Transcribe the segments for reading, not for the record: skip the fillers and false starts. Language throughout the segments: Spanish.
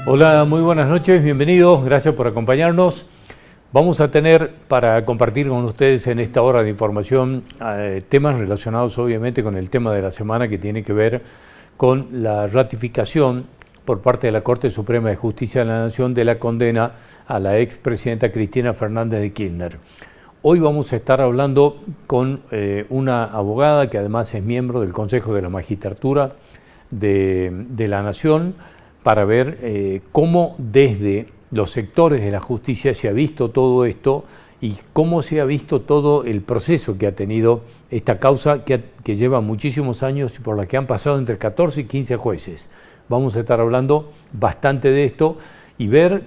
Hola, muy buenas noches, bienvenidos, gracias por acompañarnos. Vamos a tener para compartir con ustedes en esta hora de información temas relacionados obviamente con el tema de la semana que tiene que ver con la ratificación por parte de la Corte Suprema de Justicia de la Nación de la condena a la expresidenta Cristina Fernández de Kirchner. Hoy vamos a estar hablando con una abogada que además es miembro del Consejo de la Magistratura de la Nación, para ver cómo desde los sectores de la justicia se ha visto todo esto y cómo se ha visto todo el proceso que ha tenido esta causa que lleva muchísimos años y por la que han pasado entre 14 y 15 jueces. Vamos a estar hablando bastante de esto y ver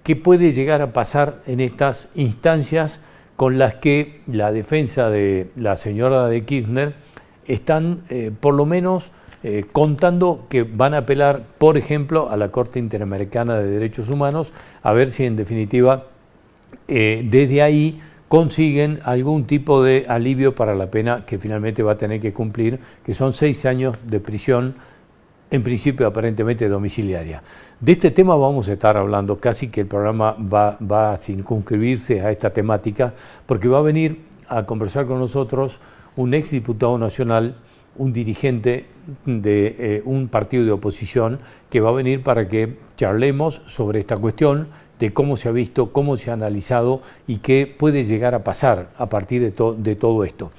qué puede llegar a pasar en estas instancias con las que la defensa de la señora de Kirchner están por lo menos contando que van a apelar, por ejemplo, a la Corte Interamericana de Derechos Humanos, a ver si en definitiva desde ahí consiguen algún tipo de alivio para la pena que finalmente va a tener que cumplir, que son 6 años de prisión, en principio aparentemente domiciliaria. De este tema vamos a estar hablando, casi que el programa va a circunscribirse a esta temática, porque va a venir a conversar con nosotros un exdiputado nacional, un dirigente de un partido de oposición que va a venir para que charlemos sobre esta cuestión de cómo se ha visto, cómo se ha analizado y qué puede llegar a pasar a partir de todo esto.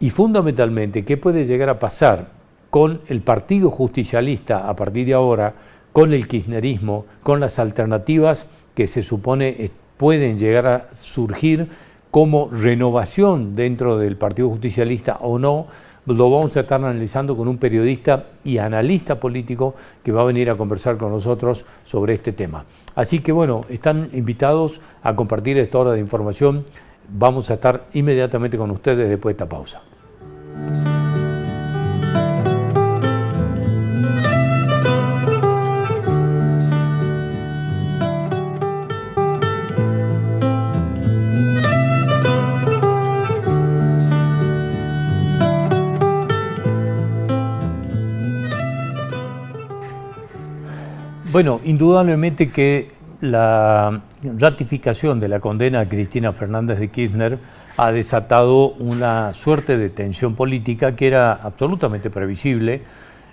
Y fundamentalmente, qué puede llegar a pasar con el Partido Justicialista a partir de ahora, con el kirchnerismo, con las alternativas que se supone pueden llegar a surgir como renovación dentro del Partido Justicialista o no. Lo vamos a estar analizando con un periodista y analista político que va a venir a conversar con nosotros sobre este tema. Así que bueno, están invitados a compartir esta hora de información. Vamos a estar inmediatamente con ustedes después de esta pausa. Bueno, indudablemente que la ratificación de la condena a Cristina Fernández de Kirchner ha desatado una suerte de tensión política que era absolutamente previsible.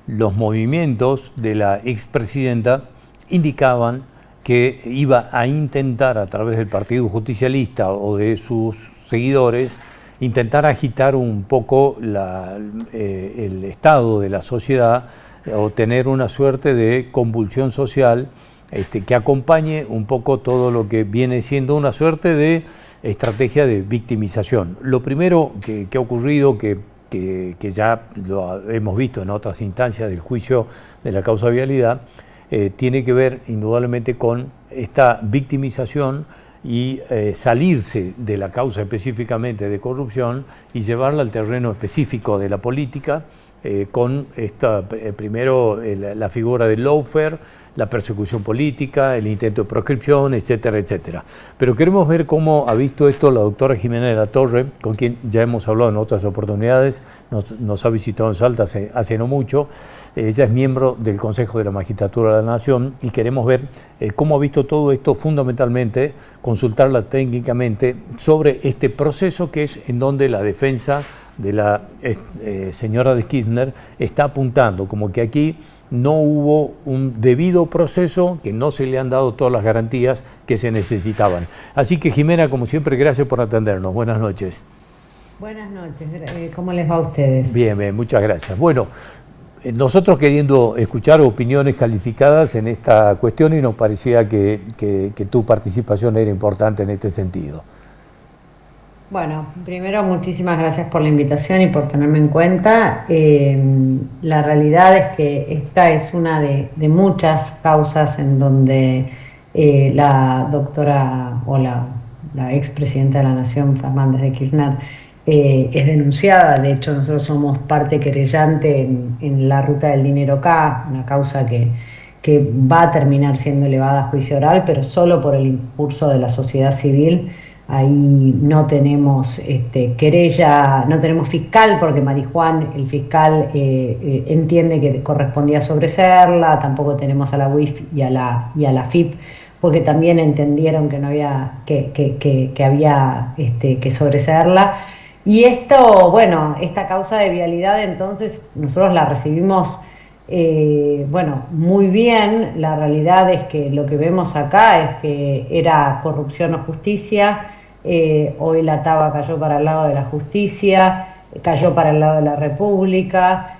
Los movimientos de la expresidenta indicaban que iba a intentar, a través del Partido Justicialista o de sus seguidores, intentar agitar un poco el estado de la sociedad, o tener una suerte de convulsión social que acompañe un poco todo lo que viene siendo una suerte de estrategia de victimización. Lo primero que ha ocurrido, que ya lo hemos visto en otras instancias del juicio de la causa vialidad, tiene que ver indudablemente con esta victimización y salirse de la causa específicamente de corrupción y llevarla al terreno específico de la política, con primero la figura del lawfare, la persecución política, el intento de proscripción, etcétera, etcétera. Pero queremos ver cómo ha visto esto la doctora Jimena de la Torre, con quien ya hemos hablado en otras oportunidades, nos ha visitado en Salta hace no mucho. Ella es miembro del Consejo de la Magistratura de la Nación y queremos ver cómo ha visto todo esto, fundamentalmente consultarla técnicamente sobre este proceso que es en donde la defensa de la señora de Kirchner está apuntando, como que aquí no hubo un debido proceso, que no se le han dado todas las garantías que se necesitaban. Así que Jimena, como siempre, gracias por atendernos. Buenas noches. Buenas noches, ¿cómo les va a ustedes? Bien, bien, muchas gracias. Bueno, nosotros queriendo escuchar opiniones calificadas en esta cuestión y nos parecía que tu participación era importante en este sentido. Bueno, primero muchísimas gracias por la invitación y por tenerme en cuenta. La realidad es que esta es una de muchas causas en donde la doctora o la expresidenta de la Nación, Fernández de Kirchner, es denunciada. De hecho, nosotros somos parte querellante en la ruta del dinero K, una causa que va a terminar siendo elevada a juicio oral, pero solo por el impulso de la sociedad civil, ahí no tenemos querella, no tenemos fiscal, porque Marijuán, el fiscal, entiende que correspondía sobreseerla. Tampoco tenemos a la UIF y a la FIP, porque también entendieron que no había que había que sobreseerla. Y esto, bueno, esta causa de vialidad, entonces nosotros la recibimos bueno, muy bien. La realidad es que lo que vemos acá es que era corrupción o justicia. Hoy la TABA cayó para el lado de la justicia, cayó para el lado de la República.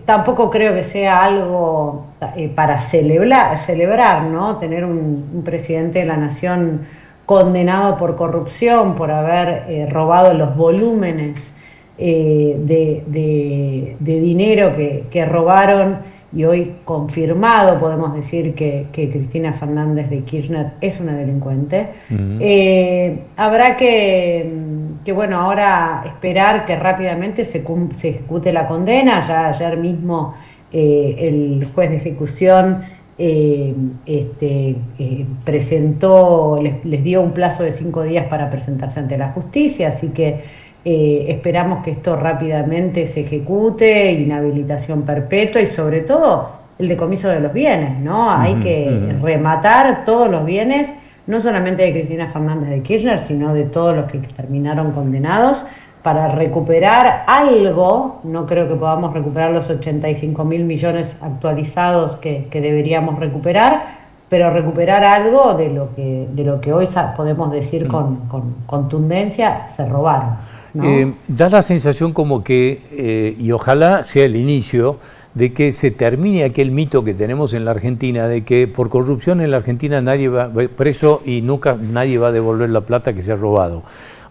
Tampoco creo que sea algo para celebrar, ¿no? Tener un presidente de la nación condenado por corrupción, por haber robado los volúmenes de dinero que robaron, y hoy confirmado podemos decir que Cristina Fernández de Kirchner es una delincuente. Habrá que bueno, ahora esperar que rápidamente se ejecute la condena. Ya ayer mismo el juez de ejecución presentó, les dio un plazo de 5 días para presentarse ante la justicia, así que esperamos que esto rápidamente se ejecute, inhabilitación perpetua y sobre todo el decomiso de los bienes, ¿no? Hay que rematar todos los bienes, no solamente de Cristina Fernández de Kirchner, sino de todos los que terminaron condenados, para recuperar algo. No creo que podamos recuperar los 85.000 millones actualizados que deberíamos recuperar, pero recuperar algo de lo que hoy podemos decir con contundencia se robaron, ¿no? Da la sensación como que, y ojalá sea el inicio, de que se termine aquel mito que tenemos en la Argentina, de que por corrupción en la Argentina nadie va preso y nunca nadie va a devolver la plata que se ha robado.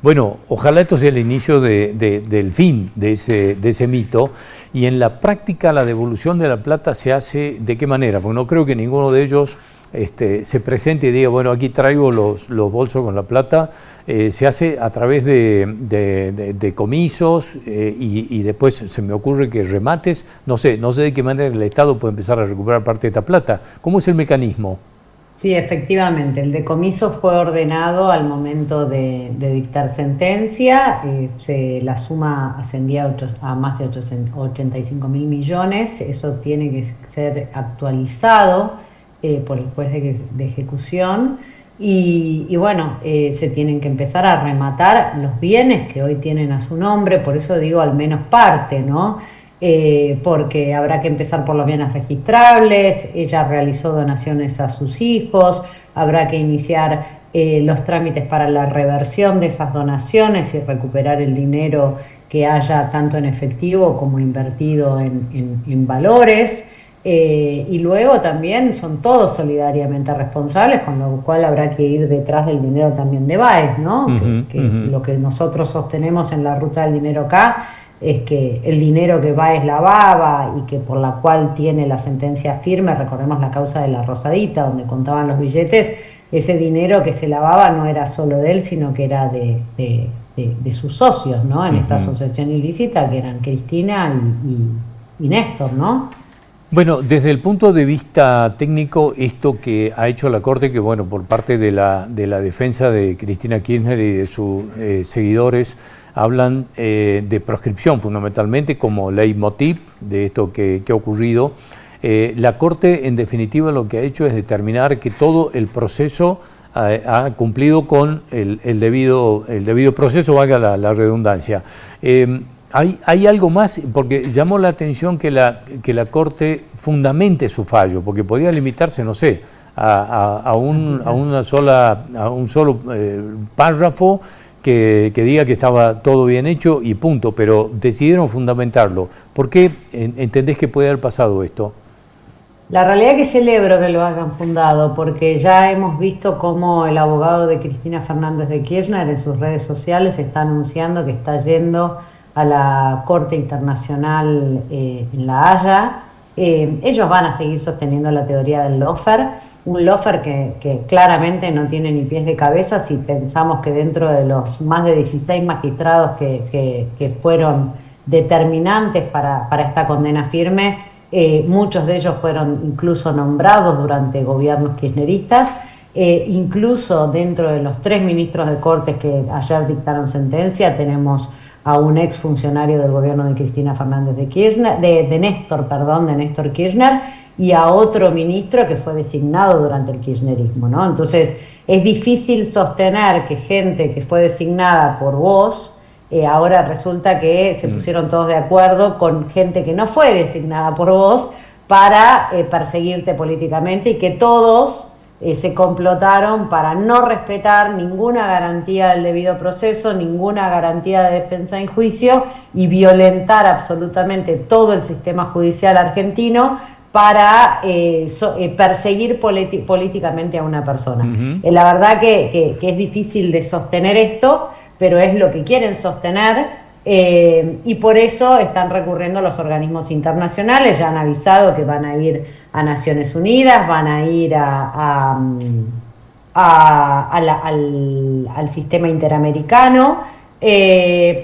Bueno, ojalá esto sea el inicio del fin de ese mito, y en la práctica la devolución de la plata se hace ¿de qué manera? Porque no creo que ninguno de ellos se presente y diga, bueno, aquí traigo los bolsos con la plata. Se hace a través de comisos y después se me ocurre que remates. No sé de qué manera el Estado puede empezar a recuperar parte de esta plata. ¿Cómo es el mecanismo? Sí, efectivamente, el decomiso fue ordenado al momento de dictar sentencia. La suma ascendía a más de 85.000 millones. Eso tiene que ser actualizado por el juez de ejecución. Y bueno, se tienen que empezar a rematar los bienes que hoy tienen a su nombre. Por eso digo al menos parte, ¿no? Porque habrá que empezar por los bienes registrables. Ella realizó donaciones a sus hijos, habrá que iniciar los trámites para la reversión de esas donaciones y recuperar el dinero que haya tanto en efectivo como invertido en valores. Y luego también son todos solidariamente responsables, con lo cual habrá que ir detrás del dinero también de Baez, ¿no? Lo que nosotros sostenemos en la ruta del dinero acá es que el dinero que Baez lavaba y que por la cual tiene la sentencia firme, recordemos la causa de la Rosadita, donde contaban los billetes, ese dinero que se lavaba no era solo de él, sino que era de sus socios, ¿no? En esta asociación ilícita, que eran Cristina y Néstor, ¿no? Bueno, desde el punto de vista técnico, esto que ha hecho la Corte, que bueno, por parte de la defensa de Cristina Kirchner y de sus seguidores, hablan de proscripción fundamentalmente como leitmotiv de esto que ha ocurrido. La Corte, en definitiva, lo que ha hecho es determinar que todo el proceso ha cumplido con el debido proceso, valga la redundancia. ¿Hay algo más? Porque llamó la atención que la Corte fundamente su fallo, porque podía limitarse, no sé, a un solo párrafo que diga que estaba todo bien hecho y punto, pero decidieron fundamentarlo. ¿Por qué entendés que puede haber pasado esto? La realidad es que celebro que lo hayan fundado, porque ya hemos visto cómo el abogado de Cristina Fernández de Kirchner en sus redes sociales está anunciando que está yendo a la Corte Internacional en La Haya. Ellos van a seguir sosteniendo la teoría del lawfare, un lawfare que claramente no tiene ni pies de cabeza si pensamos que dentro de los más de 16 magistrados que fueron determinantes para esta condena firme, muchos de ellos fueron incluso nombrados durante gobiernos kirchneristas. incluso dentro de los 3 ministros de Cortes que ayer dictaron sentencia, tenemos a un ex funcionario del gobierno de Cristina Fernández de Kirchner, de Néstor Kirchner, y a otro ministro que fue designado durante el kirchnerismo, ¿no? Entonces, es difícil sostener que gente que fue designada por vos, ahora resulta que se pusieron todos de acuerdo con gente que no fue designada por vos para perseguirte políticamente, y que todos se complotaron para no respetar ninguna garantía del debido proceso, ninguna garantía de defensa en juicio, y violentar absolutamente todo el sistema judicial argentino para perseguir políticamente a una persona. La verdad que es difícil de sostener esto, pero es lo que quieren sostener, y por eso están recurriendo a los organismos internacionales. Ya han avisado que van a ir a Naciones Unidas, van a ir al sistema interamericano.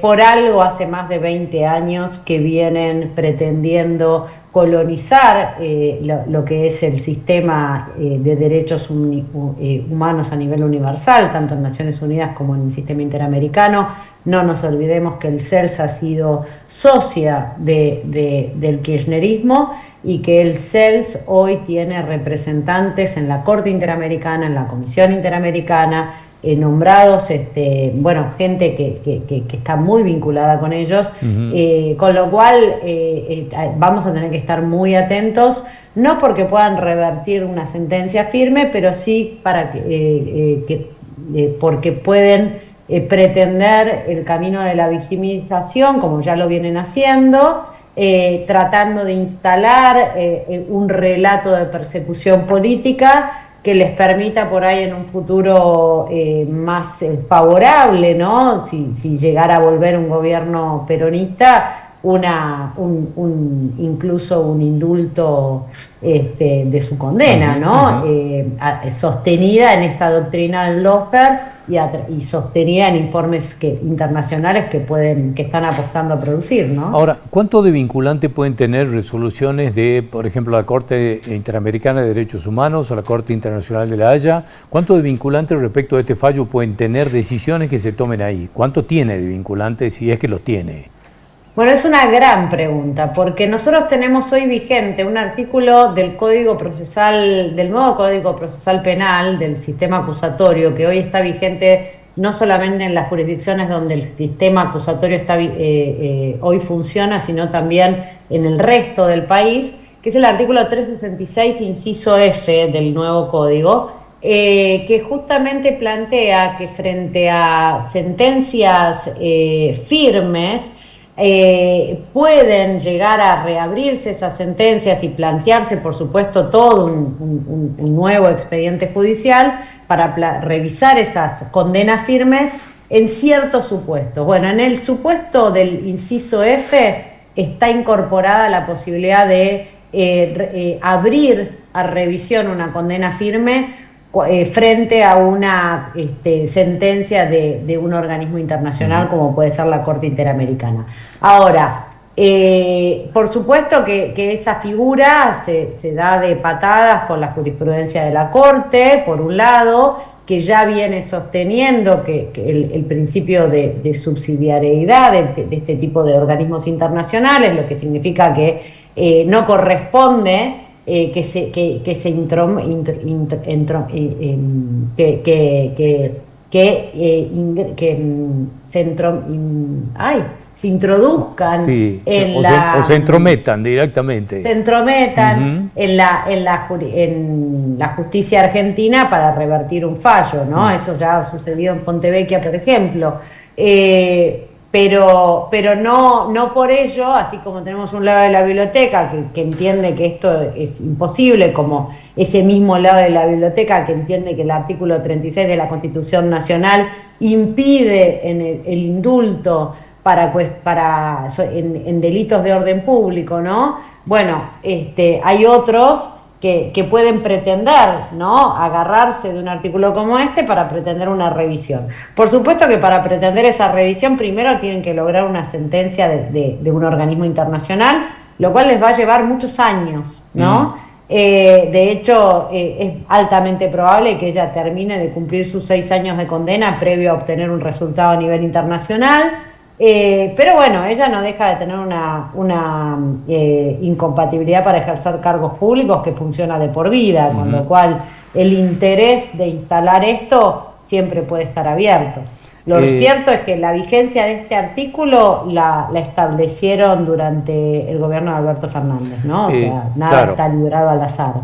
Por algo hace más de 20 años que vienen pretendiendo colonizar lo que es el sistema de derechos humanos a nivel universal, tanto en Naciones Unidas como en el sistema interamericano. No nos olvidemos que el CELS ha sido socia del kirchnerismo, y que el CELS hoy tiene representantes en la Corte Interamericana, en la Comisión Interamericana, nombrados, gente que está muy vinculada con ellos, con lo cual vamos a tener que estar muy atentos, no porque puedan revertir una sentencia firme, pero sí para porque pueden pretender el camino de la victimización, como ya lo vienen haciendo, tratando de instalar un relato de persecución política que les permita por ahí en un futuro más favorable, ¿no? Si llegara a volver un gobierno peronista, incluso un indulto de su condena, ¿no? Sostenida en esta doctrina del lawfare y sostenida en informes internacionales que están apostando a producir, ¿no? Ahora, ¿cuánto de vinculante pueden tener resoluciones de, por ejemplo, la Corte Interamericana de Derechos Humanos o la Corte Internacional de la Haya? ¿Cuánto de vinculante respecto a este fallo pueden tener decisiones que se tomen ahí? ¿Cuánto tiene de vinculante, si es que los tiene? Bueno, es una gran pregunta, porque nosotros tenemos hoy vigente un artículo del Código Procesal, del nuevo Código Procesal Penal, del sistema acusatorio, que hoy está vigente no solamente en las jurisdicciones donde el sistema acusatorio está hoy funciona, sino también en el resto del país, que es el artículo 366, inciso F del nuevo Código, que justamente plantea que frente a sentencias firmes, pueden llegar a reabrirse esas sentencias y plantearse, por supuesto, todo un nuevo expediente judicial para revisar esas condenas firmes en ciertos supuestos. Bueno, en el supuesto del inciso F está incorporada la posibilidad de abrir a revisión una condena firme frente a una sentencia de un organismo internacional como puede ser la Corte Interamericana. Ahora, por supuesto que esa figura se da de patadas con la jurisprudencia de la Corte, por un lado, que ya viene sosteniendo que el principio de subsidiariedad de este tipo de organismos internacionales, lo que significa que no corresponde se introduzcan o se entrometan directamente. Se entrometan en la justicia argentina para revertir un fallo, ¿no? Eso ya ha sucedido en Fontevecchia, por ejemplo. Pero no por ello, así como tenemos un lado de la biblioteca que entiende que esto es imposible, como ese mismo lado de la biblioteca que entiende que el artículo 36 de la Constitución Nacional impide el indulto en delitos de orden público, ¿no? Bueno, hay otros que pueden pretender, ¿no?, agarrarse de un artículo como este para pretender una revisión. Por supuesto que para pretender esa revisión primero tienen que lograr una sentencia de un organismo internacional, lo cual les va a llevar muchos años, ¿no? De hecho, es altamente probable que ella termine de cumplir sus 6 años de condena previo a obtener un resultado a nivel internacional. Pero bueno, ella no deja de tener una incompatibilidad para ejercer cargos públicos que funciona de por vida, con lo cual el interés de instalar esto siempre puede estar abierto. Lo cierto es que la vigencia de este artículo la establecieron durante el gobierno de Alberto Fernández, ¿no? O sea, nada claro. está librado al azar.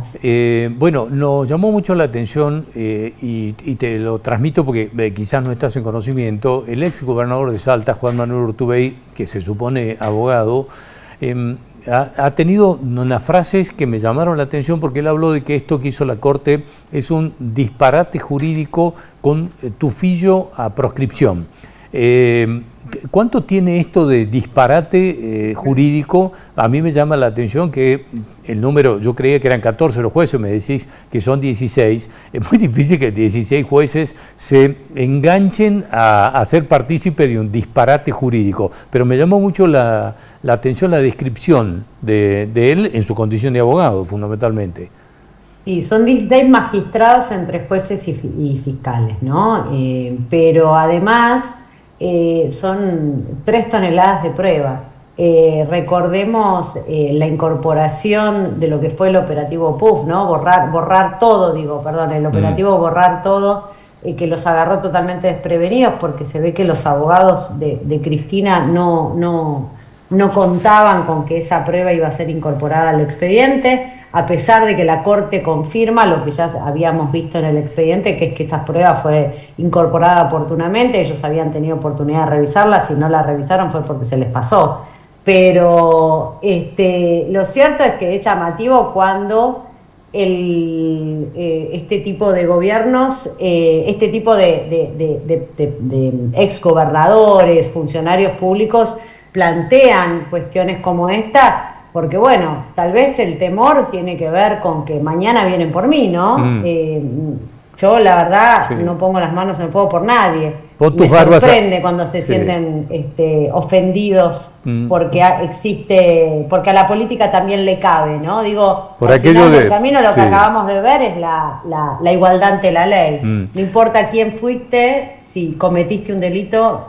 Bueno, nos llamó mucho la atención y te lo transmito porque quizás no estás en conocimiento. El ex gobernador de Salta, Juan Manuel Urtubey, que se supone abogado, ha tenido unas frases que me llamaron la atención porque él habló de que esto que hizo la Corte es un disparate jurídico con tufillo a proscripción. ¿Cuánto tiene esto de disparate jurídico? A mí me llama la atención que el número, yo creía que eran 14 los jueces, me decís que son 16. Es muy difícil que 16 jueces se enganchen a ser partícipe de un disparate jurídico, pero me llamó mucho la atención la descripción de él en su condición de abogado, fundamentalmente. Sí, son 16 magistrados entre jueces y fiscales, ¿no? Pero además son 3 toneladas de prueba. Recordemos la incorporación de lo que fue el operativo PUF, ¿no? Borrar todo, el operativo Borrar Todo, que los agarró totalmente desprevenidos porque se ve que los abogados de Cristina no contaban con que esa prueba iba a ser incorporada al expediente, a pesar de que la Corte confirma lo que ya habíamos visto en el expediente, que es que esa prueba fue incorporada oportunamente. Ellos habían tenido oportunidad de revisarla, si no la revisaron fue porque se les pasó. Pero lo cierto es que es llamativo cuando este tipo de gobiernos, este tipo de exgobernadores, funcionarios públicos, plantean cuestiones como esta, porque bueno, tal vez el temor tiene que ver con que mañana vienen por mí, ¿no? Yo la verdad no pongo las manos en el fuego por nadie. Me sorprende cuando se sienten ofendidos porque porque a la política también le cabe, ¿no? Digo, por al aquello final del camino lo que acabamos de ver es la igualdad ante la ley. No importa quién fuiste, si cometiste un delito,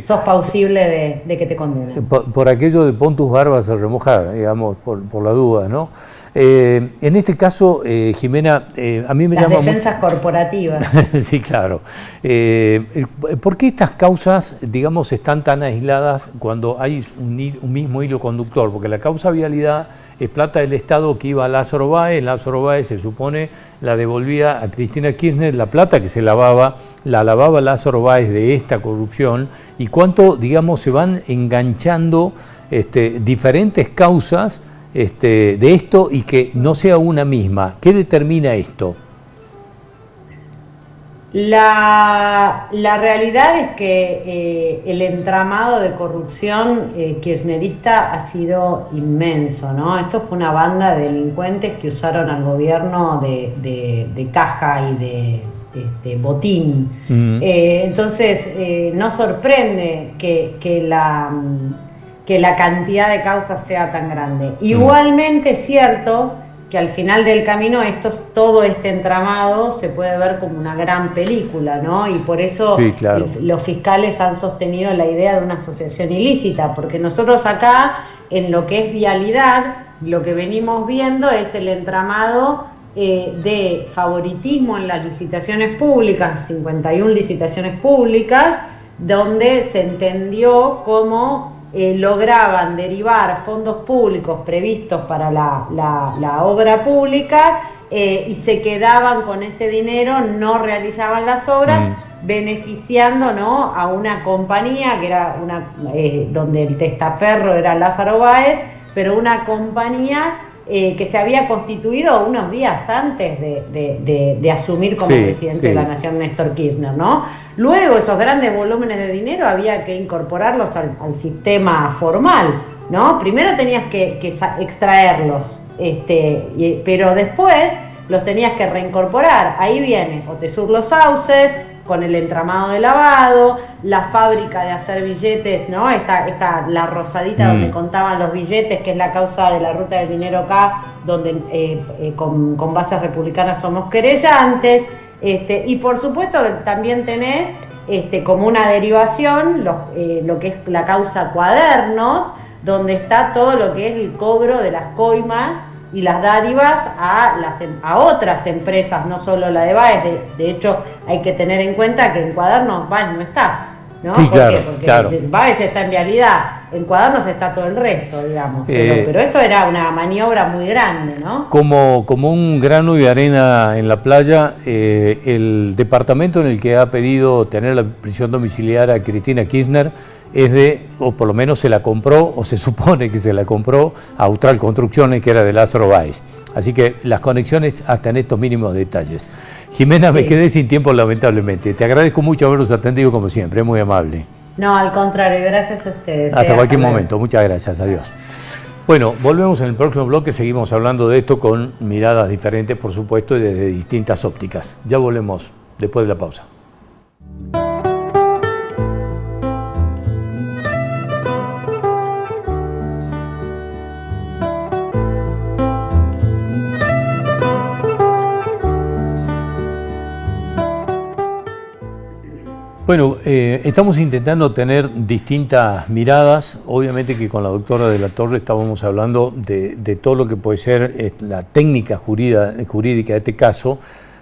sos plausible de que te condenen. Por aquello de pon tus barbas a remojar, digamos, por la duda, ¿no? En este caso, Jimena, a mí me llama las defensas corporativas. Sí, claro. ¿Por qué estas causas, digamos, están tan aisladas cuando hay un mismo hilo conductor? Porque la causa vialidad es plata del Estado que iba a Lázaro Báez se supone la devolvía a Cristina Kirchner, la plata que la lavaba Lázaro Báez de esta corrupción, y cuánto, digamos, se van enganchando diferentes causas de esto y que no sea una misma. ¿Qué determina esto? La realidad es que el entramado de corrupción kirchnerista ha sido inmenso, ¿no? Esto fue una banda de delincuentes que usaron al gobierno de caja y de botín. Entonces, no sorprende que la cantidad de causas sea tan grande. Igualmente es cierto que al final del camino todo este entramado se puede ver como una gran película, ¿no? Y por eso los fiscales han sostenido la idea de una asociación ilícita, porque nosotros acá, en lo que es vialidad, lo que venimos viendo es el entramado de favoritismo en las licitaciones públicas, 51 licitaciones públicas, donde se entendió como lograban derivar fondos públicos previstos para la obra pública y se quedaban con ese dinero, no realizaban las obras, beneficiando, ¿no?, a una compañía que era donde el testaferro era Lázaro Báez, pero una compañía que se había constituido unos días antes de asumir como presidente de la Nación Néstor Kirchner, ¿no? Luego esos grandes volúmenes de dinero había que incorporarlos al sistema formal, ¿no? Primero tenías que extraerlos, pero después los tenías que reincorporar. Ahí viene Otesur Los Sauces, con el entramado de lavado, la fábrica de hacer billetes, ¿no? La rosadita donde contaban los billetes, que es la causa de la ruta del dinero acá, donde con bases republicanas somos querellantes, y por supuesto también tenés como una derivación lo que es la causa Cuadernos, donde está todo lo que es el cobro de las coimas y las dádivas a otras empresas, no solo la de Baez. De hecho, hay que tener en cuenta que en Cuadernos Baez no está, ¿no? Sí, ¿Por qué? Porque Baez está en Vialidad, en Cuadernos está todo el resto, digamos. Pero esto era una maniobra muy grande, ¿no? Como un grano de arena en la playa, el departamento en el que ha pedido tener la prisión domiciliaria a Cristina Kirchner o por lo menos se la compró, o se supone que se la compró a Austral Construcciones, que era de Lázaro Báez. Así que las conexiones hasta en estos mínimos detalles. Jimena, me quedé sin tiempo lamentablemente. Te agradezco mucho habernos atendido como siempre, es muy amable. No, al contrario, gracias a ustedes. Hasta cualquier momento, muchas gracias, adiós. Bueno, volvemos en el próximo bloque, seguimos hablando de esto con miradas diferentes, por supuesto, y desde distintas ópticas. Ya volvemos después de la pausa. Bueno, estamos intentando tener distintas miradas. Obviamente que con la doctora de la Torre estábamos hablando de todo lo que puede ser la técnica jurídica de este caso,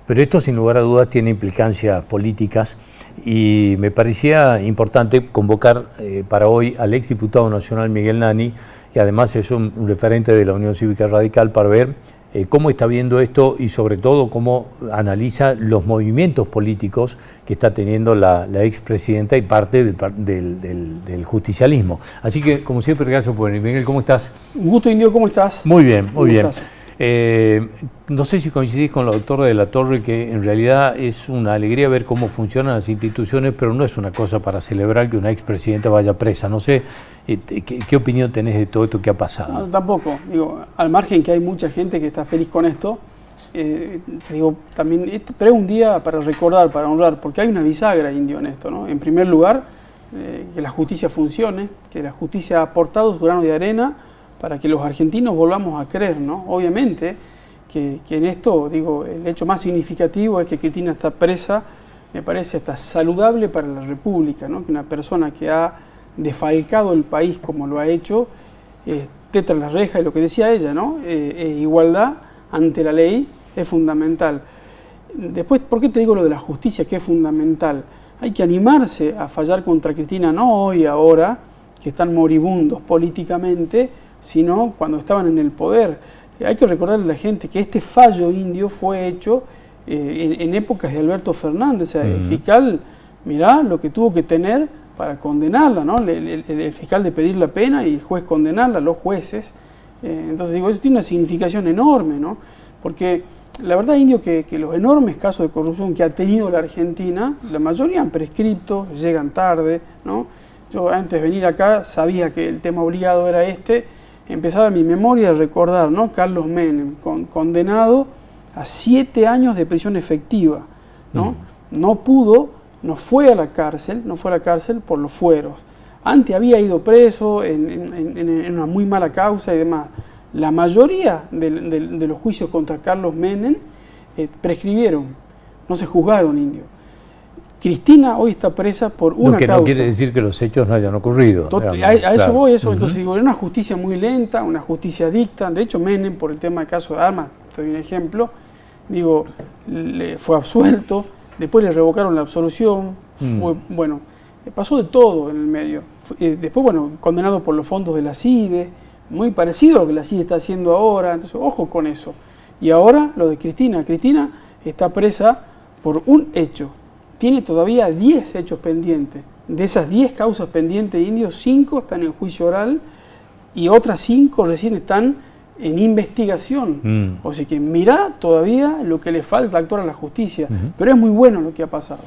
pero esto sin lugar a dudas tiene implicancias políticas y me parecía importante convocar para hoy al exdiputado nacional Miguel Nani, que además es un referente de la Unión Cívica Radical, para ver cómo está viendo esto y sobre todo cómo analiza los movimientos políticos que está teniendo la expresidenta y parte del justicialismo. Así que, como siempre, gracias por venir. Miguel, ¿cómo estás? Un gusto, Indio, ¿cómo estás? Muy bien, muy bien. No sé si coincidís con la doctora de la Torre, que en realidad es una alegría ver cómo funcionan las instituciones, pero no es una cosa para celebrar que una expresidenta vaya presa. No sé, ¿qué opinión tenés de todo esto que ha pasado? No, tampoco. Digo, al margen que hay mucha gente que está feliz con esto, digo, también, pero es un día para recordar, para honrar, porque hay una bisagra, Indio, en esto, ¿no? En primer lugar, que la justicia funcione, que la justicia ha aportado su grano de arena para que los argentinos volvamos a creer, ¿no? Obviamente que en esto, digo, el hecho más significativo es que Cristina está presa, me parece hasta saludable para la República, ¿no? Que una persona que ha desfalcado el país como lo ha hecho, esté tras la reja, y lo que decía ella, ¿no? Igualdad ante la ley es fundamental. Después, ¿por qué te digo lo de la justicia, que es fundamental? Hay que animarse a fallar contra Cristina, no hoy, ahora, que están moribundos políticamente, sino cuando estaban en el poder. Hay que recordarle a la gente que este fallo, Indio, fue hecho en épocas de Alberto Fernández. O sea, el fiscal, mirá lo que tuvo que tener para condenarla, ¿no? El fiscal de pedir la pena y el juez condenarla, los jueces. Entonces, digo, eso tiene una significación enorme, ¿no? Porque la verdad, Indio, que los enormes casos de corrupción que ha tenido la Argentina, la mayoría han prescripto, llegan tarde, ¿no? Yo antes de venir acá sabía que el tema obligado era empezaba mi memoria a recordar, ¿no? Carlos Menem, condenado a 7 años de prisión efectiva, ¿no? No fue a la cárcel por los fueros. Antes había ido preso en una muy mala causa y demás. La mayoría de los juicios contra Carlos Menem prescribieron, no se juzgaron, Indio. Cristina hoy está presa por una causa. No quiere decir que los hechos no hayan ocurrido. A eso voy, eso. Entonces digo, era una justicia muy lenta, una justicia adicta. De hecho, Menem, por el tema del caso de armas, te doy un ejemplo, digo, fue absuelto, después le revocaron la absolución, bueno, pasó de todo en el medio. Después, bueno, condenado por los fondos de la CIDE, muy parecido a lo que la CIDE está haciendo ahora, entonces ojo con eso. Y ahora lo de Cristina. Cristina está presa por un hecho. Tiene todavía 10 hechos pendientes. De esas 10 causas pendientes, Indio, 5 están en juicio oral y otras 5 recién están en investigación. O sea que mirá todavía lo que le falta actuar a la justicia. Pero es muy bueno lo que ha pasado.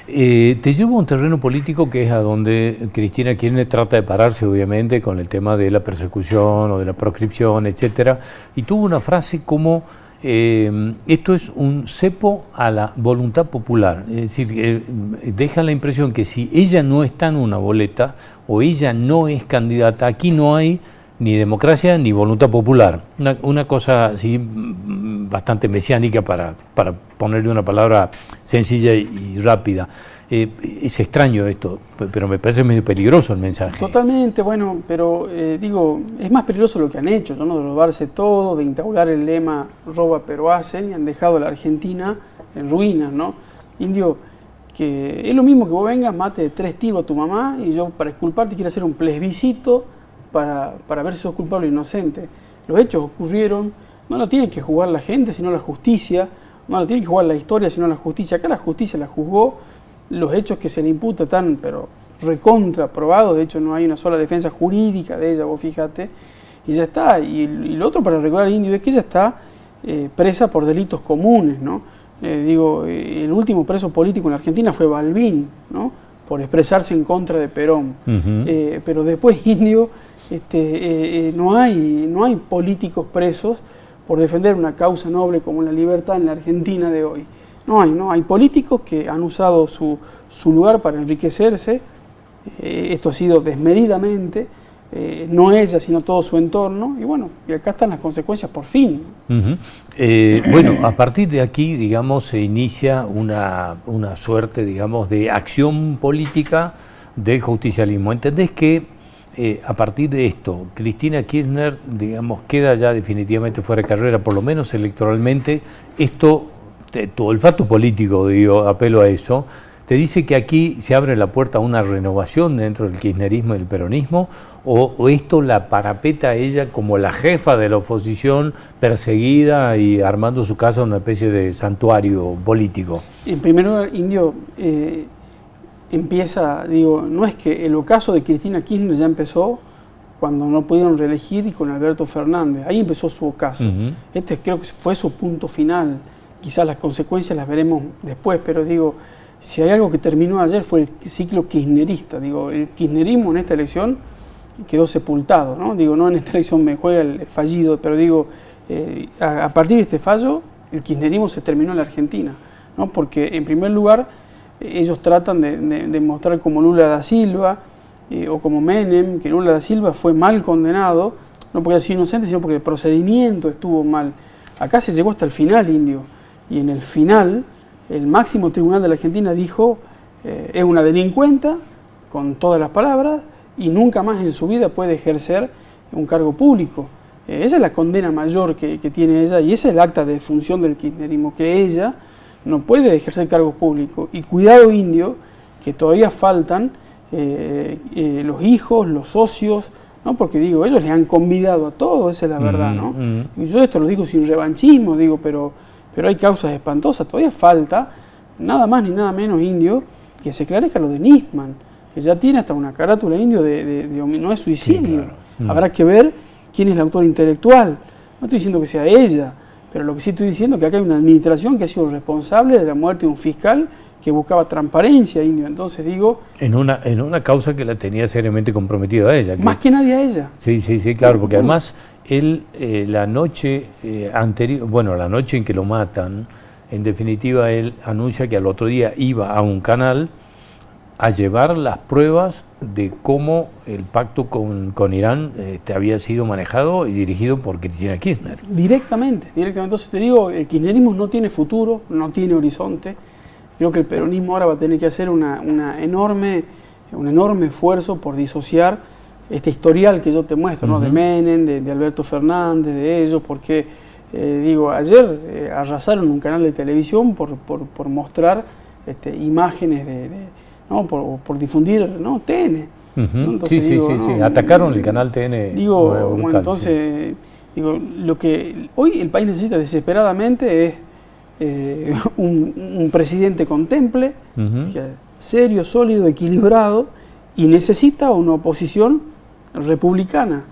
Te llevo a un terreno político que es a donde Cristina Kirchner trata de pararse, obviamente, con el tema de la persecución o de la proscripción, etcétera. Y tuvo una frase como esto es un cepo a la voluntad popular, es decir, deja la impresión que si ella no está en una boleta o ella no es candidata, aquí no hay ni democracia ni voluntad popular. Una cosa así bastante mesiánica para ponerle una palabra sencilla y rápida. Es extraño esto, pero me parece medio peligroso el mensaje. Totalmente, bueno, pero digo, es más peligroso lo que han hecho, ¿no? De robarse todo, de instaurar el lema roba pero hacen, y han dejado a la Argentina en ruinas, ¿no? Indio, que es lo mismo que vos vengas, mate de 3 tiros a tu mamá y yo para exculparte quiero hacer un plebiscito para ver si sos culpable o inocente. Los hechos ocurrieron, no la tiene que jugar la gente, sino la justicia, no la tiene que jugar la historia, sino la justicia. Acá la justicia la juzgó, los hechos que se le imputa están, pero recontra probados, de hecho no hay una sola defensa jurídica de ella, vos fíjate, y ya está. Y lo otro para recordar al Indio es que ella está presa por delitos comunes, ¿no? El último preso político en la Argentina fue Balbín, ¿no? Por expresarse en contra de Perón. Pero después, Indio, no hay políticos presos por defender una causa noble como la libertad en la Argentina de hoy. No hay políticos que han usado su lugar para enriquecerse, esto ha sido desmedidamente, no ella, sino todo su entorno, y bueno, y acá están las consecuencias por fin. Bueno, a partir de aquí, digamos, se inicia una suerte, digamos, de acción política del justicialismo. ¿Entendés que a partir de esto, Cristina Kirchner, digamos, queda ya definitivamente fuera de carrera, por lo menos electoralmente? Esto, tu olfato político, digo, apelo a eso, ¿te dice que aquí se abre la puerta a una renovación dentro del kirchnerismo y del peronismo? ¿O esto la parapeta a ella como la jefa de la oposición, perseguida y armando su casa una especie de santuario político? En primer lugar, Indio, empieza, digo, no es que el ocaso de Cristina Kirchner ya empezó cuando no pudieron reelegir y con Alberto Fernández, ahí empezó su ocaso. Este creo que fue su punto final, quizás las consecuencias las veremos después, pero digo, si hay algo que terminó ayer fue el ciclo kirchnerista, digo, el kirchnerismo en esta elección quedó sepultado, ¿no? Digo, no en esta elección me juega el fallido, pero digo, a partir de este fallo, el kirchnerismo se terminó en la Argentina, ¿no? Porque en primer lugar, ellos tratan de mostrar como Lula da Silva o como Menem, que Lula da Silva fue mal condenado, no porque haya sido inocente, sino porque el procedimiento estuvo mal. Acá se llegó hasta el final, Indio, y en el final, el máximo tribunal de la Argentina dijo, es una delincuenta, con todas las palabras, y nunca más en su vida puede ejercer un cargo público. Esa es la condena mayor que tiene ella, y ese es el acta de defunción del kirchnerismo, que ella no puede ejercer cargos públicos. Y cuidado, Indio, que todavía faltan los hijos, los socios, ¿no? Porque digo, ellos le han convidado a todos, esa es la verdad, ¿no? Y yo esto lo digo sin revanchismo, digo, pero hay causas espantosas, todavía falta nada más ni nada menos, Indio, que se esclarezca lo de Nisman, que ya tiene hasta una carátula, Indio, no es suicidio. Sí, claro. Habrá que ver quién es el autor intelectual. No estoy diciendo que sea ella, pero lo que sí estoy diciendo es que acá hay una administración que ha sido responsable de la muerte de un fiscal que buscaba transparencia, Indio. Entonces digo... En una causa que la tenía seriamente comprometida a ella. Más que nadie a ella. Sí, claro, porque además él la noche anterior, bueno, la noche en que lo matan, en definitiva él anuncia que al otro día iba a un canal a llevar las pruebas de cómo el pacto con Irán había sido manejado y dirigido por Cristina Kirchner. Directamente. Entonces te digo, el kirchnerismo no tiene futuro, no tiene horizonte. Creo que el peronismo ahora va a tener que hacer un enorme esfuerzo por disociar este historial que yo te muestro, ¿no? De Menem, de Alberto Fernández, de ellos, porque, ayer arrasaron un canal de televisión por mostrar imágenes ¿no? por difundir, ¿no? TN. Entonces, sí. Atacaron el canal TN. Lo que hoy el país necesita desesperadamente es un presidente con temple, serio, sólido, equilibrado, y necesita una oposición republicana,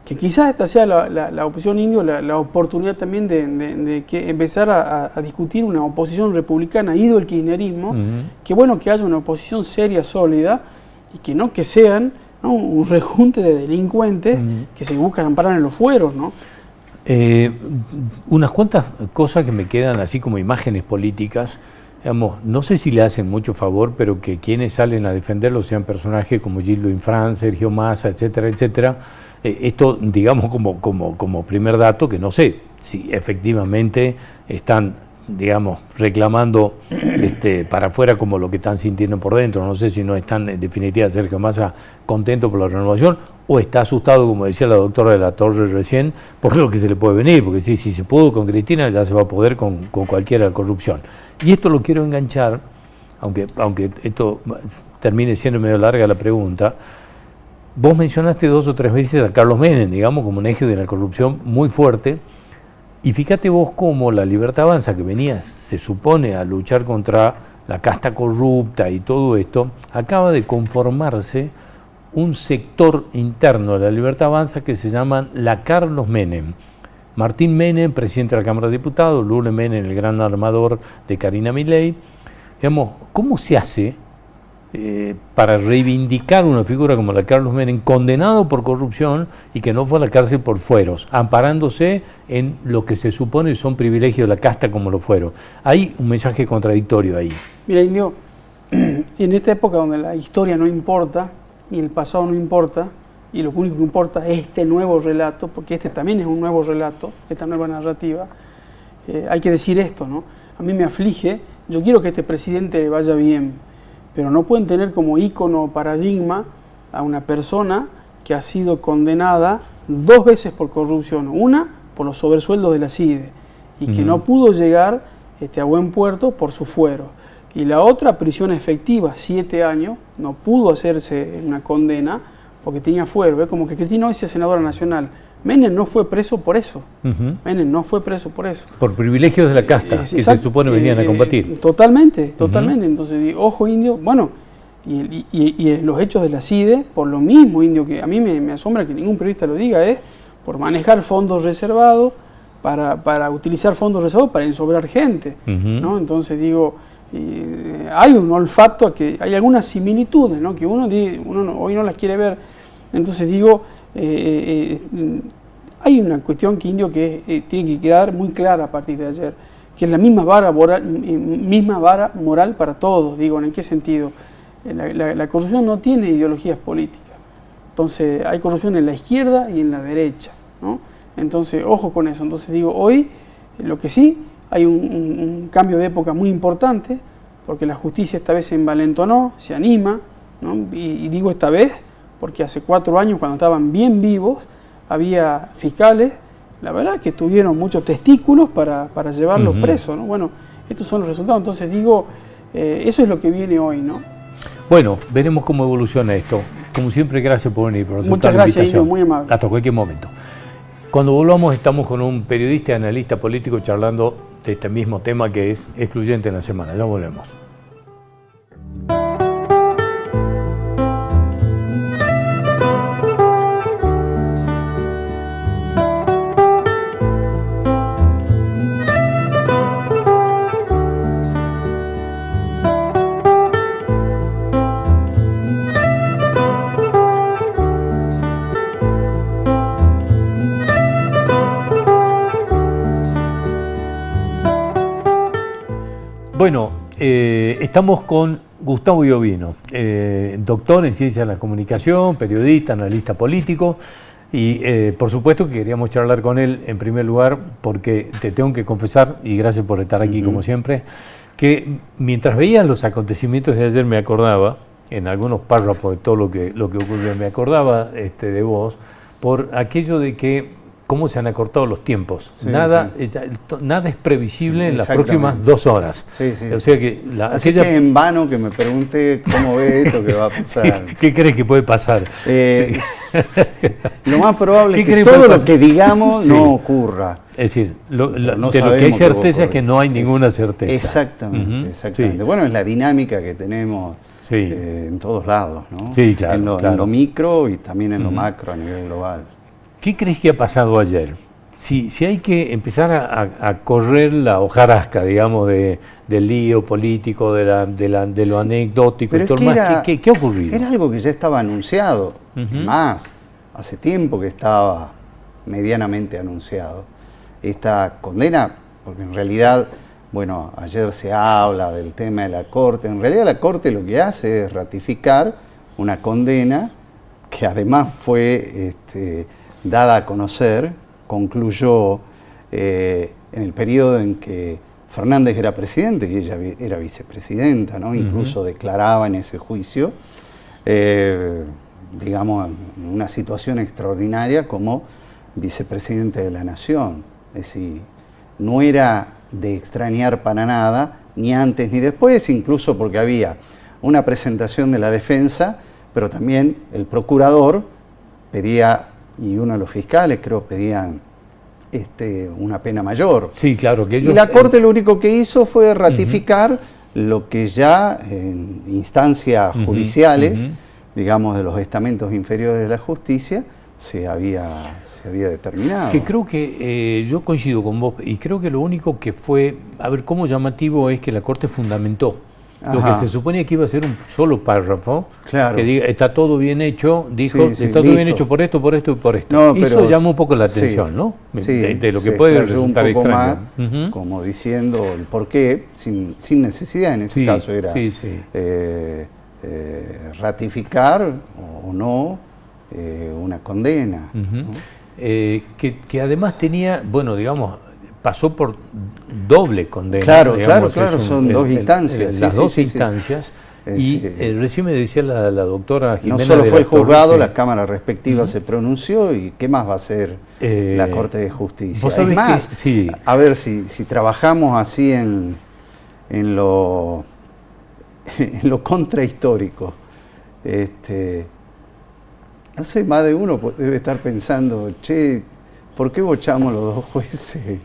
que quizás esta sea la oposición, Indio, la oportunidad también de que empezar a discutir una oposición republicana, ido el kirchnerismo, que haya una oposición seria, sólida, y que no que sean, ¿no? Un rejunte de delincuentes que se buscan amparar en los fueros, ¿no? Unas cuantas cosas que me quedan así como imágenes políticas, digamos, no sé si le hacen mucho favor, pero que quienes salen a defenderlo sean personajes como Gildo Infran, Sergio Massa, etcétera, etcétera. Esto, digamos, como primer dato, que no sé si efectivamente están, digamos, reclamando para afuera como lo que están sintiendo por dentro. No sé si no están, en definitiva, Sergio Massa contento por la renovación o está asustado, como decía la doctora de la Torre recién, por lo que se le puede venir, porque si se pudo con Cristina, ya se va a poder con cualquiera corrupción. Y esto lo quiero enganchar, aunque esto termine siendo medio larga la pregunta. Vos mencionaste 2 o 3 veces a Carlos Menem, digamos, como un eje de la corrupción muy fuerte. Y fíjate vos cómo la Libertad Avanza, que venía, se supone, a luchar contra la casta corrupta y todo esto, acaba de conformarse un sector interno de la Libertad Avanza que se llama la Carlos Menem. Martín Menem, presidente de la Cámara de Diputados, Lule Menem, el gran armador de Karina Milei. Digamos, ¿cómo se hace para reivindicar una figura como la de Carlos Menem, condenado por corrupción y que no fue a la cárcel por fueros, amparándose en lo que se supone son privilegios de la casta como lo fueron? Hay un mensaje contradictorio ahí. Mira, Indio, en esta época donde la historia no importa, ni el pasado no importa, y lo único que importa es este nuevo relato, porque este también es un nuevo relato, esta nueva narrativa, hay que decir esto, ¿no? A mí me aflige, yo quiero que este presidente le vaya bien, pero no pueden tener como ícono o paradigma a una persona que ha sido condenada 2 veces por corrupción, una por los sobresueldos de la CIDE, y que no pudo llegar a buen puerto por su fuero. Y la otra, prisión efectiva, 7 años, no pudo hacerse una condena porque tenía fuero. ¿Ves? Como que Cristina hoy es senadora nacional. Menem no fue preso por eso. Menem no fue preso por eso. Por privilegios de la casta, que se supone venían a combatir. Totalmente. Entonces, ojo, Indio, bueno, y los hechos de la CIDE, por lo mismo, Indio, que a mí me asombra que ningún periodista lo diga, es por manejar fondos reservados, para utilizar fondos reservados para ensobrar gente, ¿no? Entonces digo, hay un olfato, que hay algunas similitudes, ¿no? Que uno hoy no las quiere ver. Entonces digo, hay una cuestión que Indio que tiene que quedar muy clara a partir de ayer, que es la misma vara moral para todos. Digo, ¿en qué sentido? La corrupción no tiene ideologías políticas. Entonces hay corrupción en la izquierda y en la derecha, ¿no? Entonces, ojo con eso. Entonces digo, hoy lo que sí, hay un cambio de época muy importante, porque la justicia esta vez se envalentonó, se anima, ¿no? Y digo esta vez, porque hace 4 años, cuando estaban bien vivos, había fiscales, la verdad que tuvieron muchos testículos para llevarlos presos, ¿no? Bueno, estos son los resultados. Entonces digo, eso es lo que viene hoy, ¿no? Bueno, veremos cómo evoluciona esto. Como siempre, gracias por venir, por aceptar Muchas gracias, Indio, muy amable. Hasta cualquier momento. Cuando volvamos, estamos con un periodista y analista político charlando de este mismo tema que es excluyente en la semana. Ya volvemos. Bueno, estamos con Gustavo Iovino, doctor en Ciencias de la Comunicación, periodista, analista político, y por supuesto que queríamos charlar con él en primer lugar porque te tengo que confesar, y gracias por estar aquí como siempre, que mientras veía los acontecimientos de ayer me acordaba, en algunos párrafos de todo lo que ocurrió, me acordaba de vos, por aquello de que cómo se han acortado los tiempos. Sí, nada es previsible en las próximas 2 horas. O sea que Así que en vano que me pregunte cómo ve esto que va a pasar. ¿Qué crees que puede pasar? Lo más probable es que todo lo que digamos no ocurra. Es decir, de lo que hay certeza es que no hay ninguna certeza. Exactamente. Sí. Bueno, es la dinámica que tenemos en todos lados, ¿no? Sí, claro, en lo micro y también en lo macro a nivel global. ¿¿Qué crees que ha pasado ayer? Si hay que empezar a correr la hojarasca, digamos, del lío político, de lo anecdótico, pero y todo más, ¿qué ha ocurrido? Era algo que ya estaba anunciado, más, hace tiempo que estaba medianamente anunciado. esta condena, porque en realidad, bueno, ayer se habla del tema de la Corte, en realidad la Corte lo que hace es ratificar una condena que además fue dada a conocer, concluyó en el periodo en que Fernández era presidente y ella era vicepresidenta, ¿no? Incluso declaraba en ese juicio, digamos, en una situación extraordinaria como vicepresidente de la Nación. Es decir, no era de extrañar para nada, ni antes ni después, incluso porque había una presentación de la defensa, pero también el procurador pedía, y uno de los fiscales creo pedían una pena mayor. Sí, claro. Que ellos, y la Corte lo único que hizo fue ratificar lo que ya en instancias judiciales, digamos de los estamentos inferiores de la justicia, se había determinado. Que creo que yo coincido con vos, y creo que lo único que fue, a ver, cómo llamativo es que la Corte fundamentó. Lo que se suponía que iba a ser un solo párrafo, claro, que diga, está todo bien hecho, dijo, sí, está todo bien hecho por esto, por esto y por esto. No, eso llama un poco la atención, ¿no? Sí, de lo que puede resultar un poco extraño. Más, como diciendo el porqué, sin necesidad en ese caso era ratificar o no una condena. ¿no? Que además tenía, bueno, digamos, pasó por doble condena. Claro, digamos, claro, son dos instancias. Las dos instancias. Y recién me decía la doctora Jimena. No solo fue el juzgado, la Cámara respectiva se pronunció, y ¿qué más va a hacer la Corte de Justicia? Es más, a ver, si trabajamos así en lo contrahistórico, no sé, más de uno debe estar pensando, che, ¿por qué bochamos los dos jueces?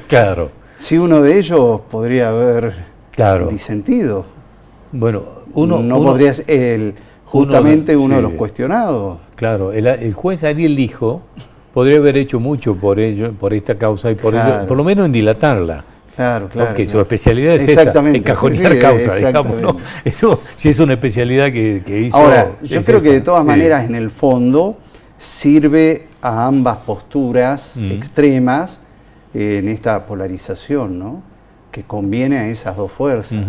Claro. Si uno de ellos podría haber disentido. Bueno, uno podría ser justamente uno de los cuestionados. Claro, el juez Ariel Lijo podría haber hecho mucho por ello, por esta causa y por ello, por lo menos en dilatarla. Claro, porque su especialidad es esa, encajonear causa, digamos, ¿no? Eso sí es una especialidad que hizo. Ahora, yo creo que de todas maneras, en el fondo, sirve a ambas posturas extremas en esta polarización, ¿no? Que conviene a esas dos fuerzas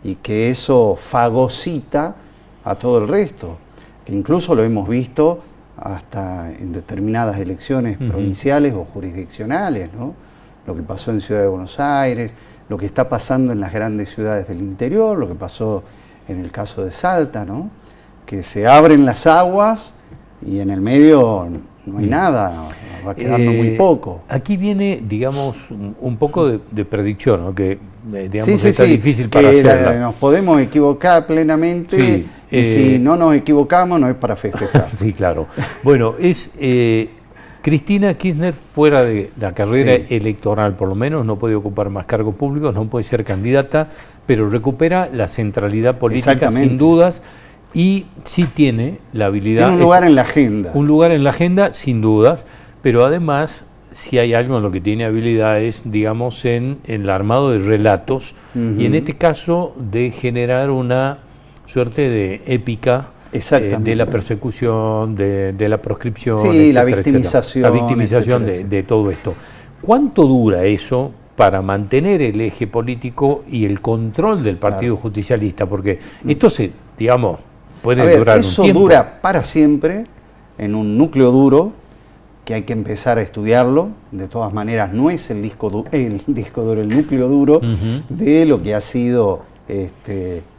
y que eso fagocita a todo el resto, que incluso lo hemos visto hasta en determinadas elecciones provinciales o jurisdiccionales, ¿no? Lo que pasó en Ciudad de Buenos Aires, lo que está pasando en las grandes ciudades del interior, lo que pasó en el caso de Salta, ¿no? Que se abren las aguas y en el medio no hay nada, va quedando muy poco. Aquí viene, digamos, un poco de predicción, ¿no? Que digamos está difícil para hacerla. Nos podemos equivocar plenamente y si no nos equivocamos no es para festejar. Sí, claro. Bueno, es Cristina Kirchner fuera de la carrera electoral, por lo menos, no puede ocupar más cargos públicos, no puede ser candidata, pero recupera la centralidad política sin dudas. Y sí tiene la habilidad... Tiene un lugar en la agenda. Un lugar en la agenda, sin dudas, pero además, si hay algo en lo que tiene habilidad es, digamos, en el armado de relatos, y en este caso de generar una suerte de épica de la persecución, de la proscripción, etcétera, la victimización. La victimización de todo esto. ¿Cuánto dura eso para mantener el eje político y el control del Partido Justicialista? Porque esto se, digamos... puede durar un tiempo. Eso dura para siempre en un núcleo duro que hay que empezar a estudiarlo. De todas maneras, no es el disco duro, el núcleo duro de lo que ha sido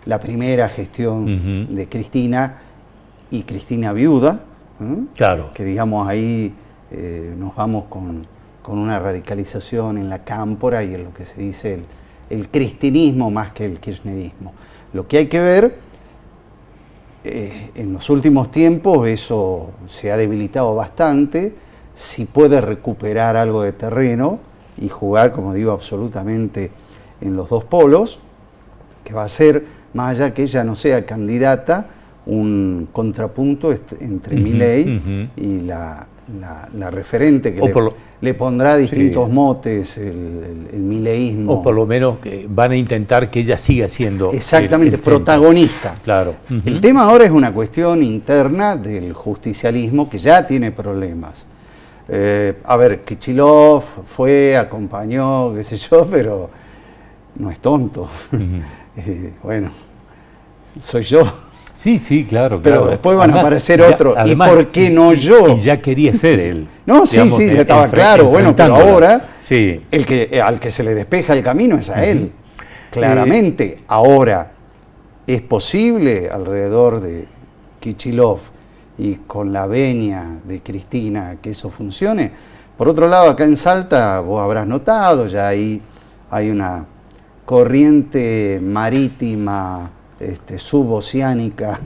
la primera gestión de Cristina y Cristina viuda. Claro. Que digamos ahí nos vamos con una radicalización en la cámpora y en lo que se dice el cristinismo más que el kirchnerismo. Lo que hay que ver... en los últimos tiempos eso se ha debilitado bastante, si puede recuperar algo de terreno y jugar, como digo, absolutamente en los dos polos, que va a ser, más allá que ella no sea candidata, un contrapunto entre Milei y la referente que le pondrá distintos motes, el mileísmo. O por lo menos van a intentar que ella siga siendo exactamente protagonista. Claro. El tema ahora es una cuestión interna del justicialismo que ya tiene problemas. A ver, Kicillof fue, acompañó, qué sé yo, pero no es tonto. Bueno, soy yo. Sí, sí, claro. Pero después van a aparecer otros. ¿Y por qué no yo? Y ya quería ser él. No, sí, digamos, sí, ya estaba claro. Bueno, pero ahora sí. al que se le despeja el camino es a él. Claramente. Ahora, ¿es posible alrededor de Kicillof y con la venia de Cristina que eso funcione? Por otro lado, acá en Salta, vos habrás notado, ya ahí hay una corriente marítima suboceánica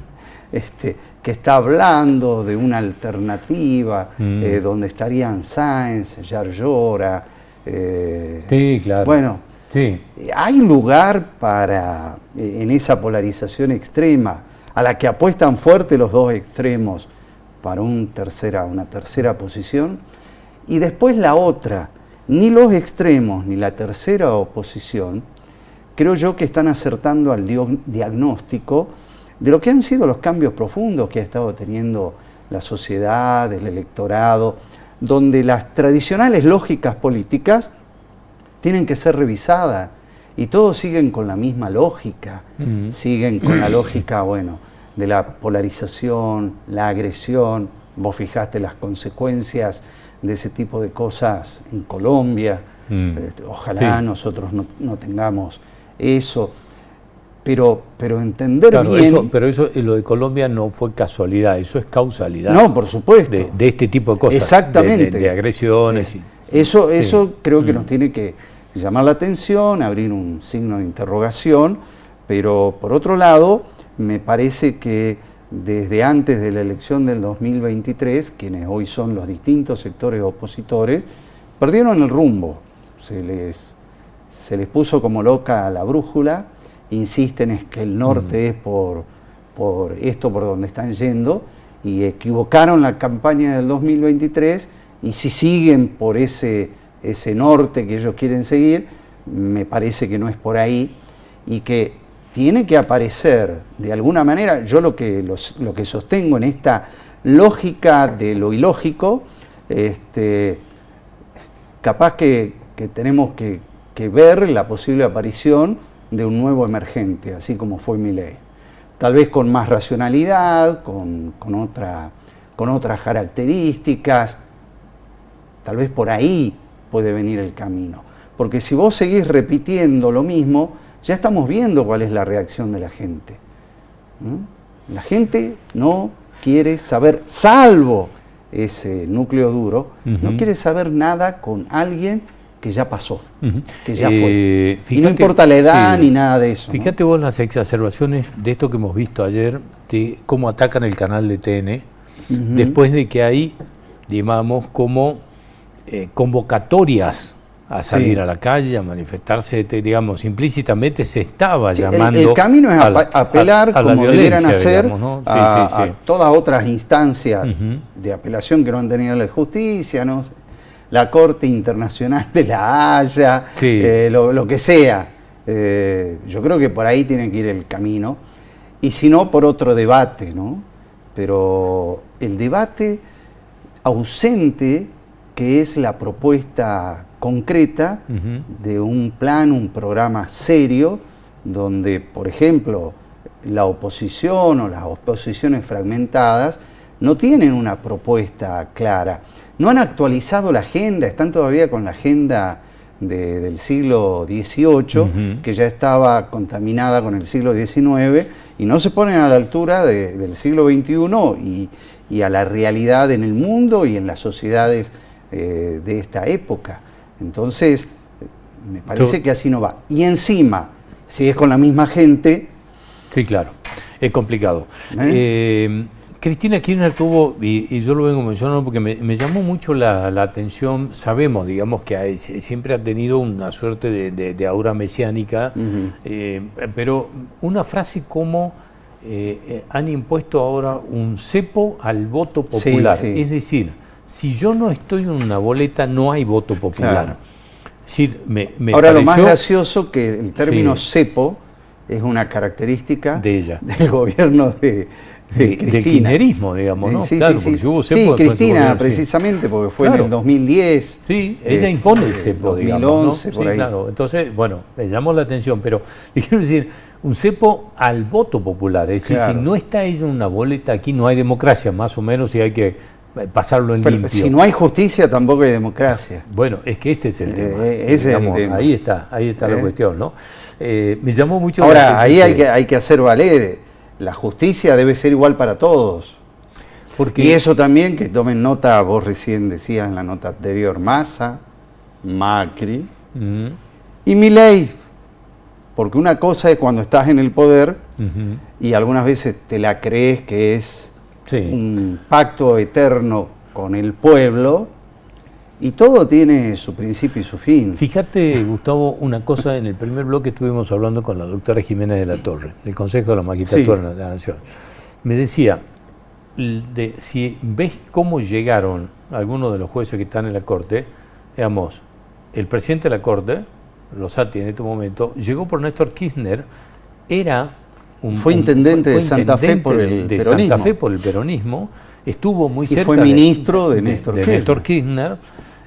que está hablando de una alternativa donde estarían Sáenz, Yarlora. Sí, claro. Bueno, sí. Hay lugar para, en esa polarización extrema, a la que apuestan fuerte los dos extremos, para una tercera posición. Y después la otra, ni los extremos ni la tercera oposición, creo yo que están acertando al diagnóstico de lo que han sido los cambios profundos que ha estado teniendo la sociedad, el electorado, donde las tradicionales lógicas políticas tienen que ser revisadas y todos siguen con la misma lógica, siguen con la lógica, bueno, de la polarización, la agresión. Vos fijaste las consecuencias de ese tipo de cosas en Colombia, ojalá nosotros no tengamos eso, pero entender bien... Pero eso, lo de Colombia no fue casualidad, eso es causalidad. No, por supuesto. De este tipo de cosas. Exactamente. De agresiones. Eso creo que nos tiene que llamar la atención, abrir un signo de interrogación, pero por otro lado, me parece que desde antes de la elección del 2023, quienes hoy son los distintos sectores opositores, perdieron el rumbo. Se les puso como loca la brújula, insisten es que el norte es por donde están yendo, y equivocaron la campaña del 2023, y si siguen por ese norte que ellos quieren seguir, me parece que no es por ahí, y que tiene que aparecer de alguna manera. Yo lo que sostengo en esta lógica de lo ilógico, capaz que tenemos que ver la posible aparición de un nuevo emergente, así como fue Milei. Tal vez con más racionalidad, con otras características, tal vez por ahí puede venir el camino. Porque si vos seguís repitiendo lo mismo, ya estamos viendo cuál es la reacción de la gente. La gente no quiere saber, salvo ese núcleo duro, no quiere saber nada con alguien que ya pasó, que ya fue. Fíjate, y no importa la edad ni nada de eso. Fíjate vos las exacerbaciones de esto que hemos visto ayer, de cómo atacan el canal de TN, después de que hay, digamos, como convocatorias a salir a la calle, a manifestarse, digamos, implícitamente se estaba llamando... El camino es apelar, como debieran hacer, digamos, ¿no? a todas otras instancias de apelación que no han tenido la justicia, ¿no? La Corte Internacional de la Haya, lo que sea. Yo creo que por ahí tiene que ir el camino, y si no, por otro debate, ¿no? Pero el debate ausente, que es la propuesta concreta de un plan, un programa serio, donde, por ejemplo, la oposición o las oposiciones fragmentadas no tienen una propuesta clara. No han actualizado la agenda, están todavía con la agenda del siglo XVIII, que ya estaba contaminada con el siglo XIX, y no se ponen a la altura del siglo XXI y a la realidad en el mundo y en las sociedades de esta época. Entonces, me parece que así no va. Y encima, si es con la misma gente... Sí, claro, es complicado. Cristina Kirchner tuvo, y yo lo vengo mencionando porque me llamó mucho la atención, sabemos, digamos, que siempre ha tenido una suerte de aura mesiánica, pero una frase como han impuesto ahora un cepo al voto popular, es decir, si yo no estoy en una boleta no hay voto popular. Claro. Es decir, ahora, lo más gracioso que el término cepo es una característica de ella, del gobierno de del kirchnerismo, digamos, ¿no? Sí, claro, sí, porque sí. hubo cepo Sí, después en su Cristina, gobierno, precisamente, porque fue Claro. en el 2010. Sí, ella impone el cepo, 2011, digamos, ¿no? por Sí, ahí. claro. Entonces, bueno, me llamó la atención, pero quiero decir, un cepo al voto popular, es decir, Claro. si no está ella en una boleta, aquí no hay democracia, más o menos, y hay que pasarlo en Pero limpio. si no hay justicia, tampoco hay democracia. Bueno, es que este es el tema. Ese es el tema. Ahí está la cuestión, ¿no? Me llamó mucho la Ahora, ahí atención hay que hacer valer. La justicia debe ser igual para todos. porque Y eso también, que tomen nota, vos recién decías en la nota anterior, Massa, Macri Mm, y Milei. Porque una cosa es cuando estás en el poder ujú, y algunas veces te la crees que es sí. un pacto eterno con el pueblo y todo tiene su principio y su fin. Fíjate, Gustavo, una cosa, en el primer bloque estuvimos hablando con la doctora Jiménez de la Torre, del Consejo de la Magistratura de la Nación. Me decía, si ves cómo llegaron algunos de los jueces que están en la Corte, digamos, el presidente de la Corte, Rosati en este momento, llegó por Néstor Kirchner, era Fue intendente de Santa Fe por el de peronismo. Santa Fe por el peronismo, estuvo muy Y cerca fue ministro de Néstor Kirchner. Néstor Kirchner.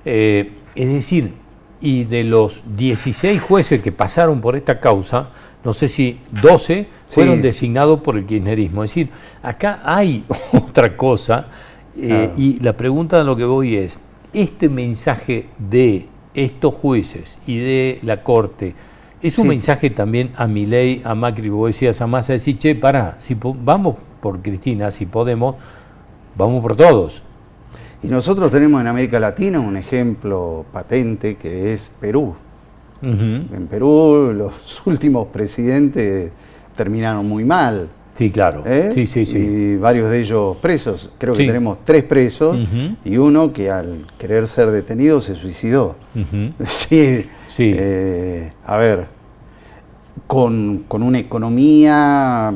Es decir, y de los 16 jueces que pasaron por esta causa, no sé si 12 fueron Sí. designados por el kirchnerismo. Es decir, acá hay otra cosa, Claro. y la pregunta a lo que voy es, este mensaje de estos jueces y de la Corte, ¿es un Sí. mensaje también a Milei, a Macri, vos decías, a Massa, decir, che, pará, si vamos por Cristina, si podemos, vamos por todos? Y nosotros tenemos en América Latina un ejemplo patente que es Perú. Ujú. En Perú los últimos presidentes terminaron muy mal. Sí, claro. ¿eh? Sí, sí, sí. Y varios de ellos presos. Creo que Sí. tenemos 3 presos Ujú. y uno que al querer ser detenido se suicidó. Ujú. Es decir, Sí. a ver, con una economía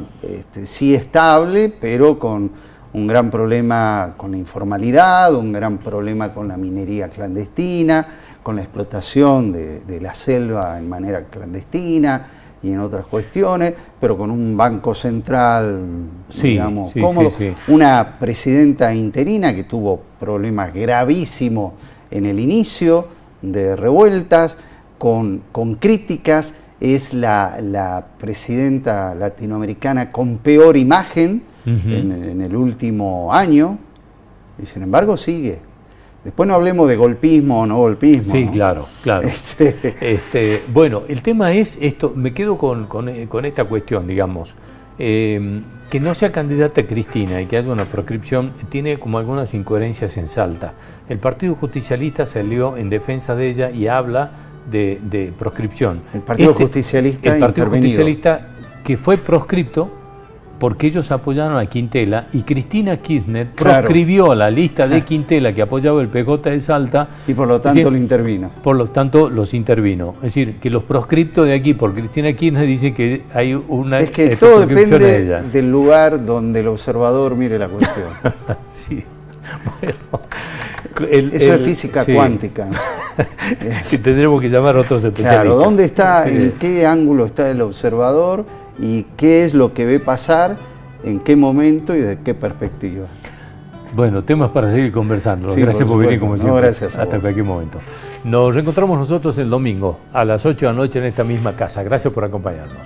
sí estable, pero con un gran problema con la informalidad, un gran problema con la minería clandestina, con la explotación de la selva en manera clandestina y en otras cuestiones, pero con un banco central, Sí, digamos, sí, cómodo. sí, sí. Una presidenta interina que tuvo problemas gravísimos en el inicio de revueltas, con críticas, es la presidenta latinoamericana con peor imagen Ujú. en el último año, y sin embargo sigue. Después no hablemos de golpismo o no golpismo. Sí, ¿no? claro, claro. Bueno, el tema es esto, me quedo con esta cuestión, digamos, que no sea candidata Cristina y que haya una proscripción, tiene como algunas incoherencias en Salta. El Partido Justicialista salió en defensa de ella y habla de proscripción. El Partido Justicialista El Partido intervenido. Justicialista que fue proscripto porque ellos apoyaron a Quintela y Cristina Kirchner Claro. proscribió la lista de Quintela que apoyaba el PJ de Salta. Y por lo Es tanto decir, lo intervino. por lo tanto, los intervino. Es decir, que los proscriptos de aquí por Cristina Kirchner dicen que hay una Es que todo proscripción de depende ella. del lugar donde el observador mire la cuestión. Sí. Bueno, Eso es física sí. cuántica. ¿no? Que tendremos que llamar a otros especialistas. Claro, ¿dónde está, Sí. en qué ángulo está el observador y qué es lo que ve pasar, en qué momento y de qué perspectiva? Bueno, temas para seguir conversando. Sí, Gracias por venir supuesto. como No, siempre. gracias a Hasta vos. cualquier momento. Nos reencontramos nosotros el domingo a las 8 de la noche en esta misma casa. Gracias por acompañarnos.